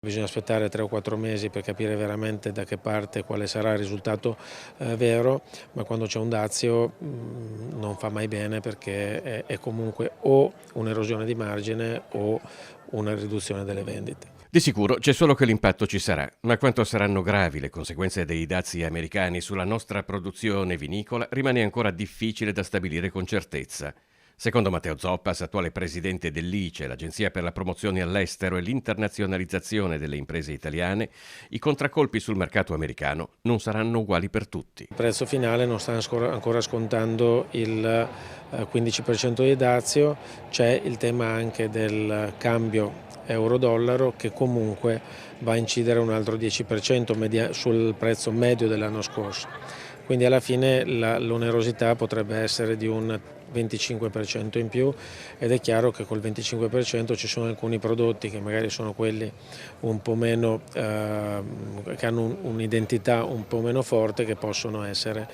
Bisogna aspettare 3 o 4 mesi per capire veramente da che parte, quale sarà il risultato vero, ma quando c'è un dazio non fa mai bene, perché è comunque o un'erosione di margine o una riduzione delle vendite. Di sicuro c'è solo che l'impatto ci sarà, ma quanto saranno gravi le conseguenze dei dazi americani sulla nostra produzione vinicola rimane ancora difficile da stabilire con certezza. Secondo Matteo Zoppas, attuale presidente dell'ICE, l'Agenzia per la promozione all'estero e l'internazionalizzazione delle imprese italiane, i contraccolpi sul mercato americano non saranno uguali per tutti. Il prezzo finale non sta ancora scontando il 15% di dazio, c'è il tema anche del cambio euro-dollaro che comunque va a incidere un altro 10% sul prezzo medio dell'anno scorso. Quindi alla fine l'onerosità potrebbe essere di un 25% in più, ed è chiaro che col 25% ci sono alcuni prodotti che magari sono quelli un po' meno, che hanno un'identità un po' meno forte, che possono essere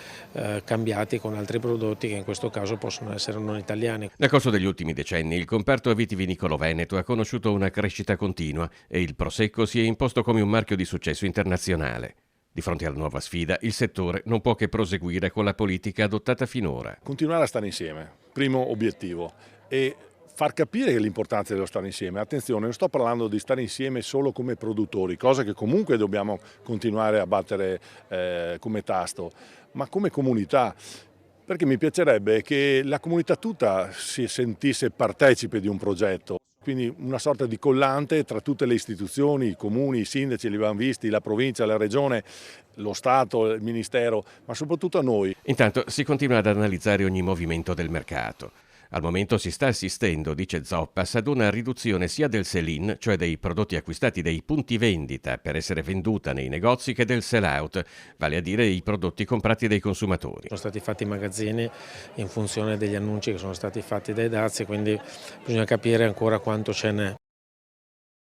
cambiati con altri prodotti che in questo caso possono essere non italiani. Nel corso degli ultimi decenni il comparto vitivinicolo veneto ha conosciuto una crescita continua e il Prosecco si è imposto come un marchio di successo internazionale. Di fronte alla nuova sfida, il settore non può che proseguire con la politica adottata finora. Continuare a stare insieme, primo obiettivo, e far capire l'importanza dello stare insieme. Attenzione, non sto parlando di stare insieme solo come produttori, cosa che comunque dobbiamo continuare a battere come tasto, ma come comunità. Perché mi piacerebbe che la comunità tutta si sentisse partecipe di un progetto. Quindi una sorta di collante tra tutte le istituzioni, i comuni, i sindaci, li abbiamo visti, la provincia, la regione, lo Stato, il Ministero, ma soprattutto a noi. Intanto si continua ad analizzare ogni movimento del mercato. Al momento si sta assistendo, dice Zoppas, ad una riduzione sia del sell-in, cioè dei prodotti acquistati dai punti vendita per essere venduta nei negozi, che del sell-out, vale a dire i prodotti comprati dai consumatori. Sono stati fatti i magazzini in funzione degli annunci che sono stati fatti dai dazi, quindi bisogna capire ancora quanto ce n'è.